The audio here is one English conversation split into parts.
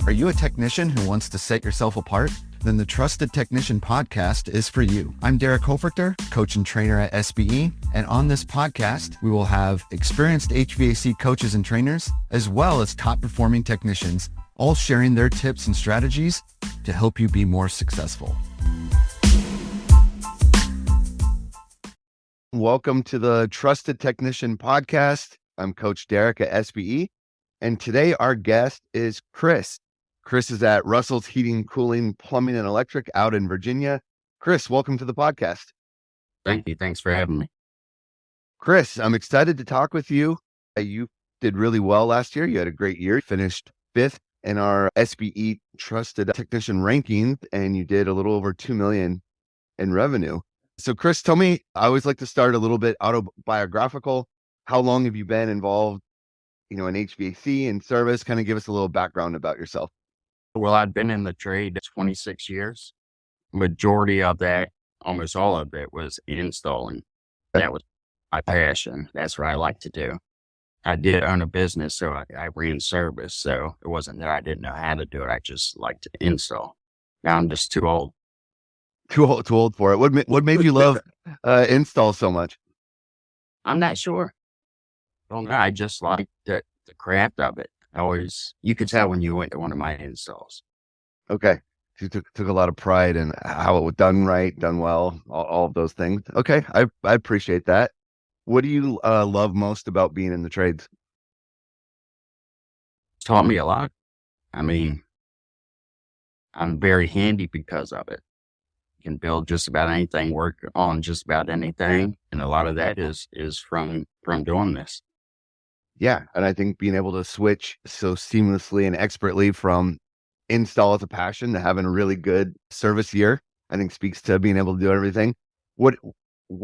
Are you a technician who wants to set yourself apart? Then the Trusted Technician podcast is for you. I'm Derek Hoferter, coach and trainer at SBE, and on this podcast, we will have experienced HVAC coaches and trainers, as well as top-performing technicians, all sharing their tips and strategies to help you be more successful. Welcome to the Trusted Technician podcast. I'm Coach Derek at SBE, and today our guest is Chris. Chris is at Russell's Heating, Cooling, Plumbing, and Electric out in Virginia. Chris, welcome to the podcast. Thank you. Thanks for having me. Chris, I'm excited to talk with you. You did really well last year. You had a great year. You finished 5th in our SBE Trusted Technician ranking, and you did a little over $2 million in revenue. So Chris, tell me, I always like to start a little bit autobiographical. How long have you been involved, in HVAC and service? Kind of give us a little background about yourself. Well, I've been in the trade 26 years. Majority of that, almost all of it, was installing. That was my passion. That's what I like to do. I did own a business, so I ran service. So it wasn't that I didn't know how to do it. I just liked to install. Now I'm just too old. Too old for it. What made you love install so much? I'm not sure. I just like the craft of it. You could tell when you went to one of my installs. Okay. You took a lot of pride in how it was done right, done well, all of those things. Okay. I appreciate that. What do you love most about being in the trades? It's taught me a lot. I mean, I'm very handy because of it. You can build just about anything, work on just about anything. And a lot of that is from doing this. Yeah. And I think being able to switch so seamlessly and expertly from install as a passion to having a really good service year, I think speaks to being able to do everything. What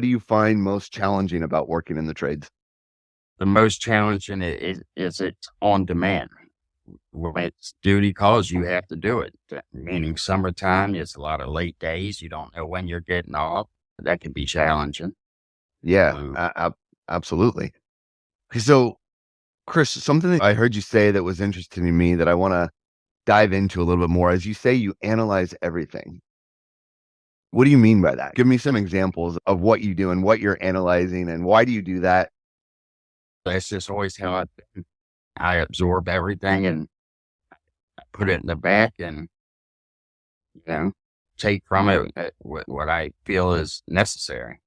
do you find most challenging about working in the trades? The most challenging is it's on demand. When it's duty calls, you have to do it. Meaning summertime, it's a lot of late days. You don't know when you're getting off. That can be challenging. Yeah, absolutely. So, Chris, something that I heard you say that was interesting to me that I want to dive into a little bit more. As you say, you analyze everything. What do you mean by that? Give me some examples of what you do and what you're analyzing, and why do you do that? That's just always how I absorb everything and put it in the back and, take from it what I feel is necessary.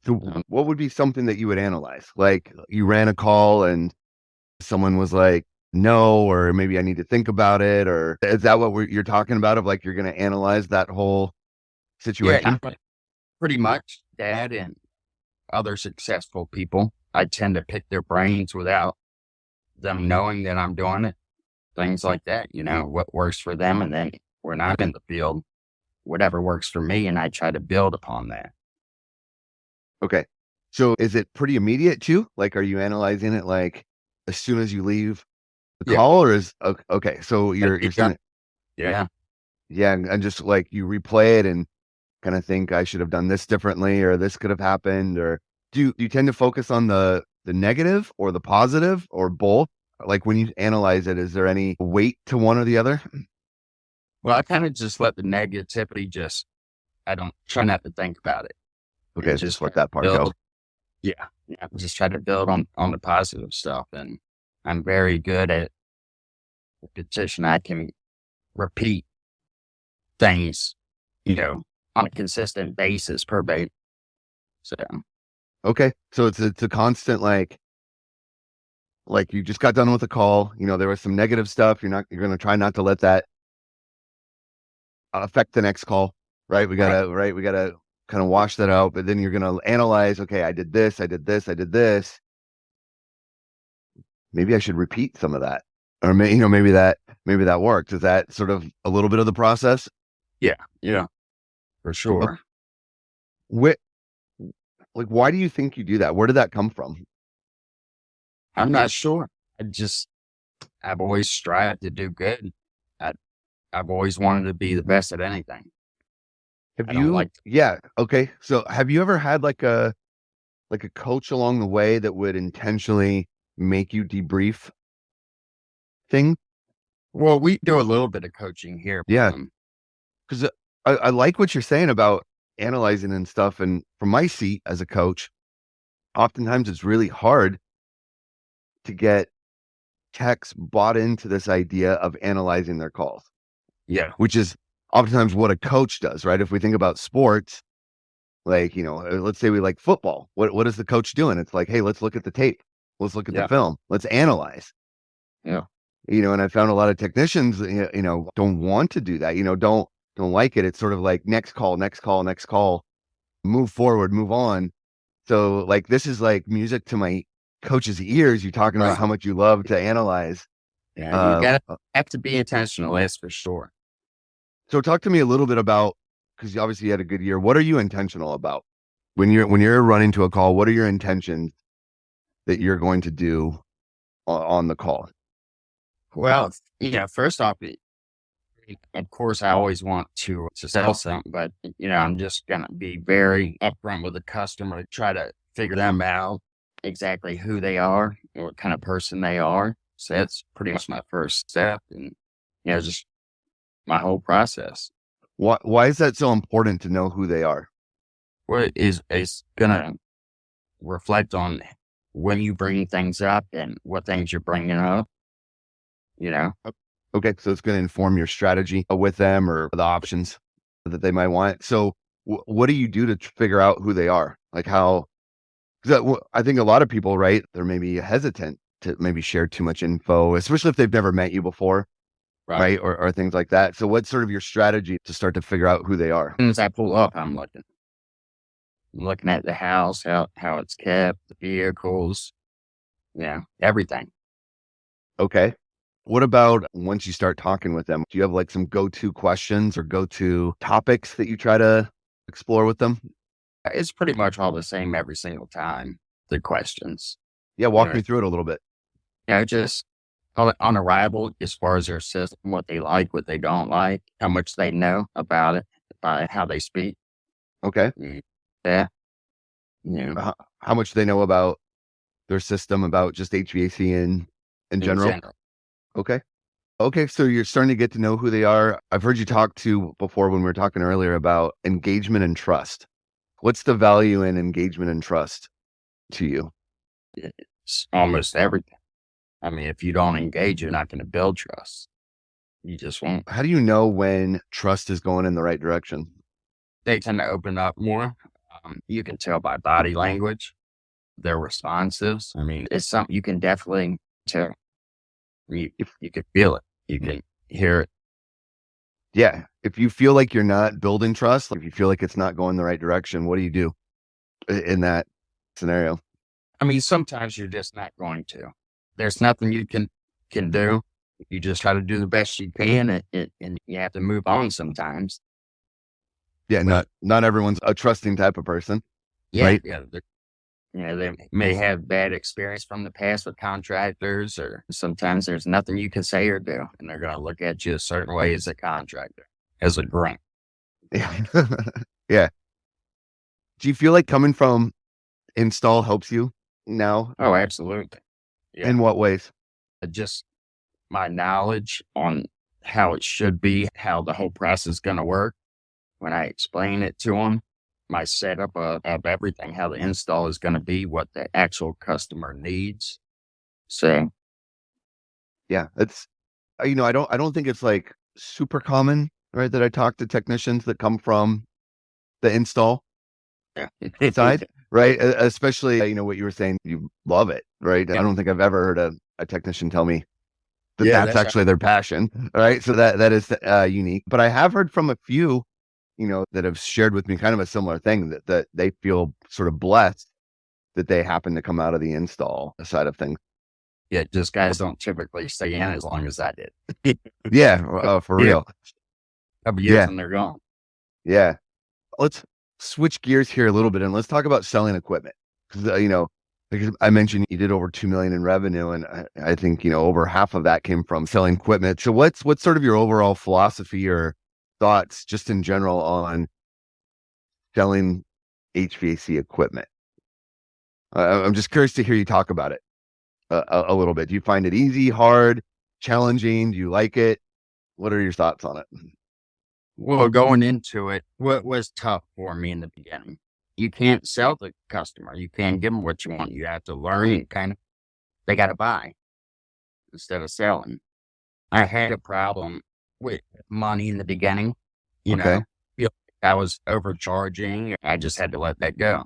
So what would be something that you would analyze? Like you ran a call and someone was like, no, or maybe I need to think about it, or is that what you're talking about, of like you're going to analyze that whole situation? Yeah, pretty much. Dad and other successful people, I tend to pick their brains without them knowing that I'm doing it. Things like that, what works for them. And then when I'm in the field, whatever works for me, and I try to build upon that. Okay. So is it pretty immediate too? Like, are you analyzing it like as soon as you leave the call, or is okay? So you're saying, yeah, and just like you replay it and kind of think I should have done this differently, or this could have happened, or do you tend to focus on the negative or the positive, or both? Like when you analyze it, is there any weight to one or the other? Well, I kind of just let the negativity I don't try not to think about it. Okay, just let that part go. Yeah, just try to build on the positive stuff, and I'm very good at repetition. I can repeat things, on a consistent basis per day. So, okay, so it's a constant like you just got done with a call. There was some negative stuff. You're going to try not to let that affect the next call, right? We gotta kind of wash that out, but then you're going to analyze, okay, I did this, I did this, I did this. Maybe I should repeat some of that, or maybe that worked. Is that sort of a little bit of the process? Yeah, for sure. Why do you think you do that? Where did that come from? I'm not sure. I've always strived to do good. I've always wanted to be the best at anything. Yeah. Okay. So have you ever had like a coach along the way that would intentionally make you debrief things? Well, we do a little bit of coaching here. Yeah. Because I like what you're saying about analyzing and stuff. And from my seat as a coach, oftentimes it's really hard to get techs bought into this idea of analyzing their calls, Yeah. which is oftentimes what a coach does, right? If we think about sports, like, let's say we like football. What is the coach doing? It's like, hey, let's look at the tape. Let's look at the Yeah. film. Let's analyze. Yeah. And I found a lot of technicians, don't want to do that, don't like it. It's sort of like next call, next call, next call, move forward, move on. So like, this is like music to my coach's ears. You're talking about Right. how much you love to analyze. Yeah. You gotta have to be intentional. That's for sure. So talk to me a little bit about, because you obviously had a good year. What are you intentional about when you're running to a call? What are your intentions that you're going to do on the call? Well, first off, of course, I always want to sell something, but I'm just gonna be very upfront with the customer, try to figure them out exactly who they are, what kind of person they are. So that's pretty much my first step, and just my whole process. Why is that so important to know who they are? What is gonna reflect on when you bring things up and what things you're bringing up. Okay, so it's going to inform your strategy with them or the options that they might want. So what do you do to figure out who they are? Like how, because I think a lot of people, right, they're maybe hesitant to maybe share too much info, especially if they've never met you before, right? Or things like that. So what's sort of your strategy to start to figure out who they are? As soon as I pull up, I'm looking at the house, how it's kept, the vehicles, everything. Okay. What about once you start talking with them? Do you have like some go-to questions or go-to topics that you try to explore with them? It's pretty much all the same every single time. The questions. Yeah, walk me through it a little bit. Just on arrival, as far as their system, what they like, what they don't like, how much they know about it, by how they speak. Okay. Yeah. How much do they know about their system, about just HVAC in general? Okay. Okay. So you're starting to get to know who they are. I've heard you talk to before when we were talking earlier about engagement and trust. What's the value in engagement and trust to you? It's almost everything. I mean, if you don't engage, you're not going to build trust. You just won't. How do you know when trust is going in the right direction? They tend to open up more. You can tell by body language, their responses. I mean, it's something you can definitely tell. You can feel it. You can hear it. Yeah. If you feel like you're not building trust, like if you feel like it's not going the right direction, what do you do in that scenario? I mean, sometimes you're just not going to. There's nothing you can do. You just try to do the best you can, and you have to move on sometimes. Yeah, not everyone's a trusting type of person. Yeah, right? Yeah, they may have bad experience from the past with contractors, or sometimes there's nothing you can say or do, and they're going to look at you a certain way as a contractor, as a grunt. Yeah. Yeah. Do you feel like coming from install helps you now? Oh, absolutely. Yeah. In what ways? Just my knowledge on how it should be, how the whole process is going to work. When I explain it to them, my setup of everything, how the install is going to be, what the actual customer needs. So, yeah, it's, I don't think it's like super common, right? That I talk to technicians that come from the install side, right? Especially, what you were saying, you love it, right? Yeah. I don't think I've ever heard a technician tell me that that's actually their passion, right? So that is unique. But I have heard from a few, that have shared with me kind of a similar thing, that they feel sort of blessed that they happen to come out of the install side of things. Yeah, just guys don't typically stay in as long as I did. Yeah, for real. Couple years and they're gone. Yeah. Let's switch gears here a little bit and let's talk about selling equipment. Because, because I mentioned you did over 2 million in revenue, and I think, over half of that came from selling equipment. So what's sort of your overall philosophy or thoughts just in general on selling HVAC equipment? I'm just curious to hear you talk about it a little bit. Do you find it easy, hard? challenging? Do you like it? What are your thoughts on it? Well, going into it, what was tough for me in the beginning? You can't sell the customer. You can't give them what you want. You have to learn and they got to buy instead of selling. I had a problem with money in the beginning. You Okay. know, feel like I was overcharging. I just had to let that go.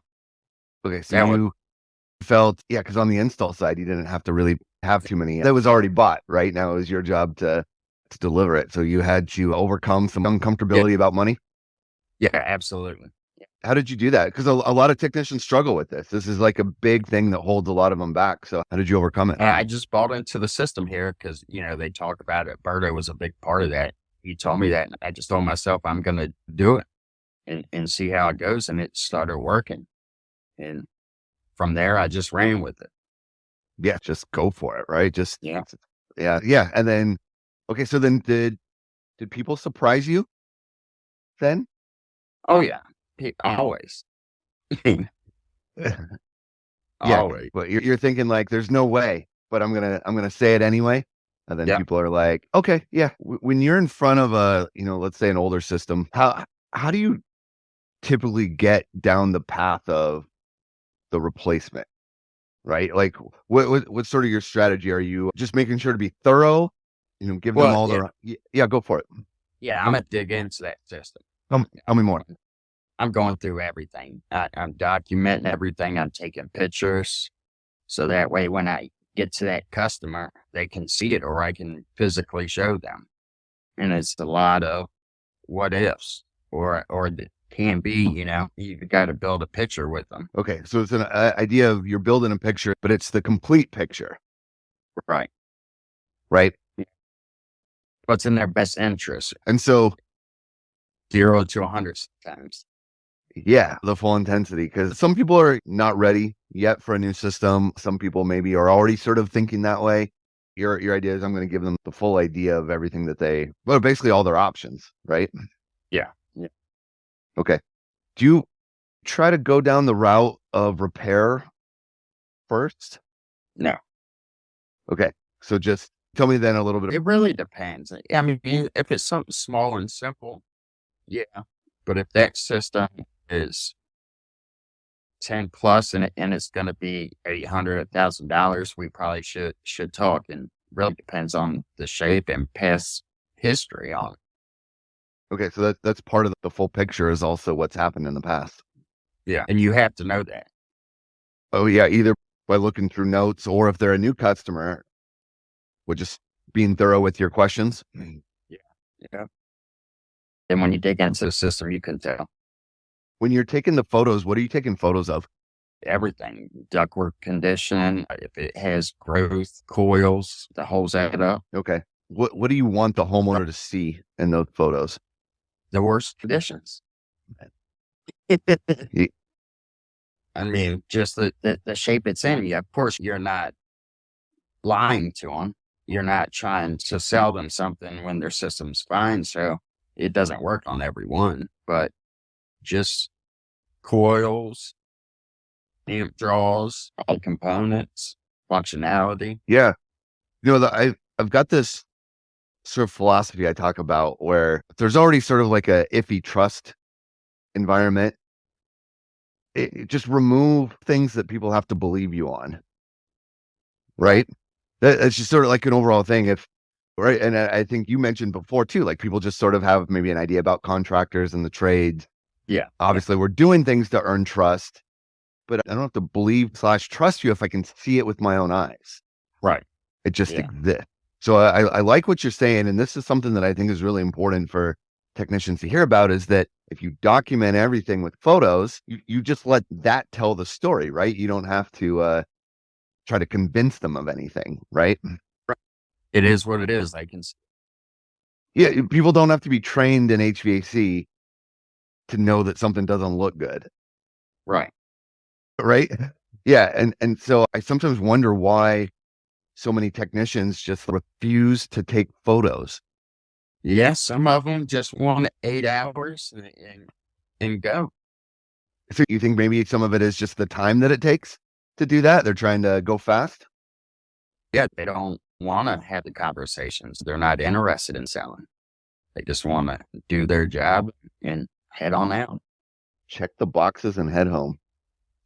Okay. So That was, you felt, yeah, because on the install side, you didn't have to really have too many. That was already bought, right? Now it was your job to deliver it. So you had to overcome some yeah, uncomfortability about money. yeah, absolutely. How did you do that? Because a lot of technicians struggle with this. This is like a big thing that holds a lot of them back. So how did you overcome it? I just bought into the system here because, they talk about it. Berto was a big part of that. He told me that. And I just told myself I'm going to do it and see how it goes. And it started working. And from there, I just ran with it. Yeah, just go for it, right? Just Yeah. yeah. And then, okay, so then did people surprise you then? Oh, yeah. Always. Yeah, Always. but you're thinking like, there's no way, but I'm gonna say it anyway. And then Yeah. people are like, okay, yeah. When you're in front of a, let's say an older system, how do you typically get down the path of the replacement, right? Like, what's sort of your strategy? Are you just making sure to be thorough? Give them Well, all yeah. yeah, go for it. Yeah. I'm going to dig into that system. Tell me more. I'm going through everything. I'm documenting everything. I'm taking pictures. So that way, when I get to that customer, they can see it or I can physically show them. And it's a lot of what ifs or it can be, you got to build a picture with them. Okay, so it's an idea of you're building a picture, but it's the complete picture, Right. right? What's in their best interest, And so, 0 to 100 times. yeah, the full intensity, because some people are not ready yet for a new system. Some people maybe are already sort of thinking that way. Your idea is I'm going to give them the full idea of everything well, basically all their options, right? Yeah. Yeah. Okay. Do you try to go down the route of repair first? No, Okay. So just tell me then a little bit. it really depends. I mean, if it's something small and simple, yeah. But if that system is 10 plus and it's going to be $800,000, we probably should talk. And really depends on the shape and past history on it. Okay, so that's part of the full picture is also what's happened in the past. Yeah. And you have to know that. Oh yeah, either by looking through notes or if they're a new customer, with just being thorough with your questions. Yeah. Yeah. And when you dig into the system, you can tell When you're taking the photos, what are you taking photos of? everything, ductwork condition, if it has growth, coils, the holes add up, Okay. What do you want the homeowner to see in those photos? the worst conditions. Ye- I mean, just the shape it's in. Yeah, of course, you're not lying to them. You're not trying to sell them something when their system's fine. So it doesn't work on everyone, but just coils, amp draws, all components, functionality. Yeah. I've got this sort of philosophy I talk about where there's already sort of like a iffy trust environment. Just remove things that people have to believe you on, right? That's just sort of like an overall thing. Right. And I think you mentioned before too, like people just sort of have maybe an idea about contractors and the trades. Yeah. Obviously, we're doing things to earn trust, but I don't have to believe / trust you if I can see it with my own eyes. Right. It just Yeah. exists. So I like what you're saying. And this is something that I think is really important for technicians to hear about is that if you document everything with photos, you just let that tell the story, right? You don't have to try to convince them of anything, right? It is what it is. I can see. Yeah, people don't have to be trained in HVAC to know that something doesn't look good, Right. right? Yeah, and so I sometimes wonder why so many technicians just refuse to take photos. Yeah. Some of them just want 8 hours and go. So you think maybe some of it is just the time that it takes to do that? They're trying to go fast? Yeah. They don't want to have the conversations. They're not interested in selling. They just want to do their job and head on out. Check the boxes and head home.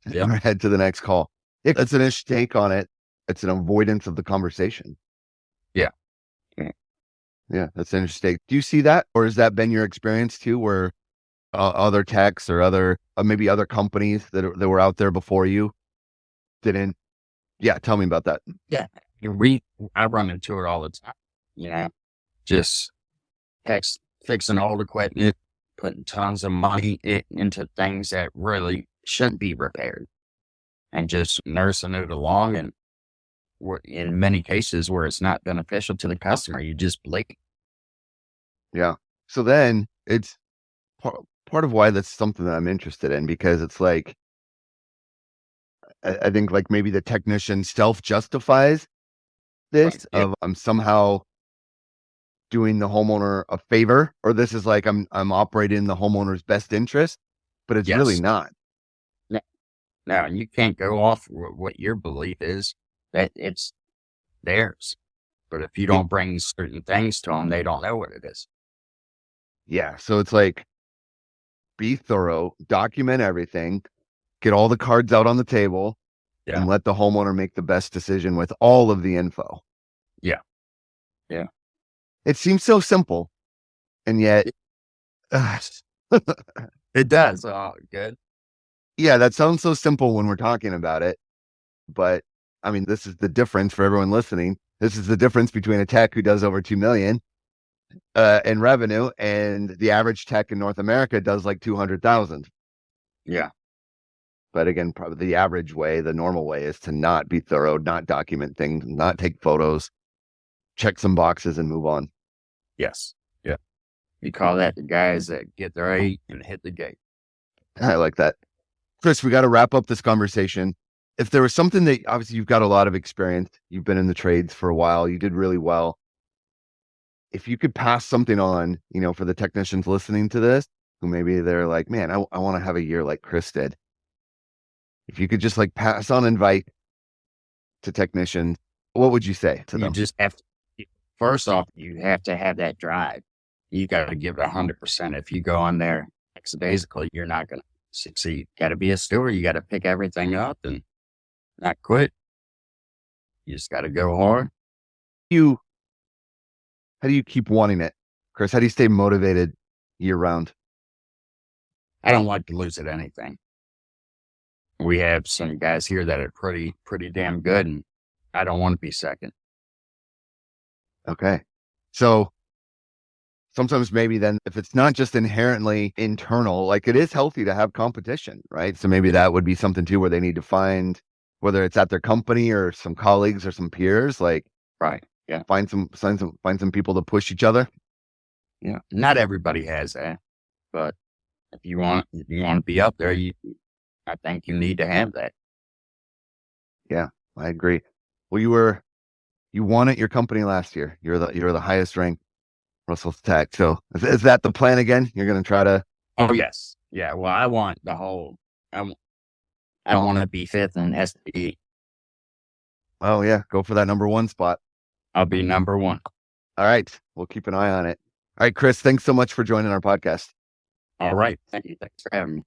Yep. Or head to the next call. It's an interesting take on it. It's an avoidance of the conversation. Yeah. Yeah, that's interesting. Do you see that? Or has that been your experience too, where other techs or maybe other companies that were out there before you didn't? Yeah, tell me about that. Yeah. I run into it all the time. Just techs fixing old equipment, putting tons of money into things that really shouldn't be repaired, and just nursing it along. And in many cases where it's not beneficial to the customer, you just blink. Yeah. So then it's part of why that's something that I'm interested in, because it's like, I think like maybe the technician self-justifies this Right. Yep. of I'm somehow doing the homeowner a favor, or this is like I'm operating in the homeowner's best interest, but it's really Yes. not. Now, you can't go off what your belief is, that it's theirs. But if you don't bring certain things to them, they don't know what it is. Yeah. So it's like, be thorough, document everything, get all the cards out on the table, Yeah. and let the homeowner make the best decision with all of the info. Yeah. Yeah. It seems so simple, and yet, It does. Oh, good. yeah, that sounds so simple when we're talking about it. But I mean, this is the difference for everyone listening. This is the difference between a tech who does over 2 million in revenue and the average tech in North America does like 200,000. Yeah. But again, probably the average way, the normal way is to not be thorough, not document things, not take photos, check some boxes and move on. Yes. Yeah. You call that the guys that get their A and hit the gate. I like that. Chris, we got to wrap up this conversation. If there was something that, obviously you've got a lot of experience, you've been in the trades for a while, you did really well. If you could pass something on, for the technicians listening to this, who maybe they're like, man, I want to have a year like Chris did. If you could just like pass on invite to technicians, what would you say to You them? just have to, first off, you have to have that drive. You got to give it 100%. If you go on there, basically, you're not going to succeed. Got to be a steward. You got to pick everything up and not quit. You just got to go hard. How do you keep wanting it, Chris? How do you stay motivated year round? I don't like to lose at anything. We have some guys here that are pretty damn good, and I don't want to be second. Okay. So sometimes maybe then if it's not just inherently internal, like it is healthy to have competition, right? So maybe that would be something too, where they need to find, whether it's at their company or some colleagues or some peers, like Right. Yeah. find some people to push each other. Yeah. Not everybody has that, but if you want to be up there, I think you need to have that. Yeah, I agree. Well, you won at your company last year. You're the highest ranked Russell's Tech. So is that the plan again? You're going to try to? Oh yes. Yeah. Well, I want the whole. I don't want to be fifth in SPE. Oh yeah, go for that number one spot. I'll be number one. All right, we'll keep an eye on it. All right, Chris, thanks so much for joining our podcast. All right. Thank you. Thanks for having me.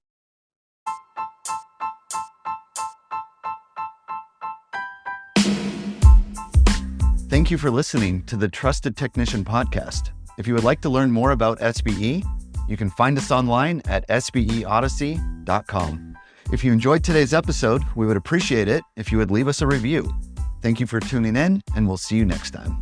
Thank you for listening to the Trusted Technician Podcast. If you would like to learn more about SBE, you can find us online at sbeodyssey.com. If you enjoyed today's episode, we would appreciate it if you would leave us a review. Thank you for tuning in, and we'll see you next time.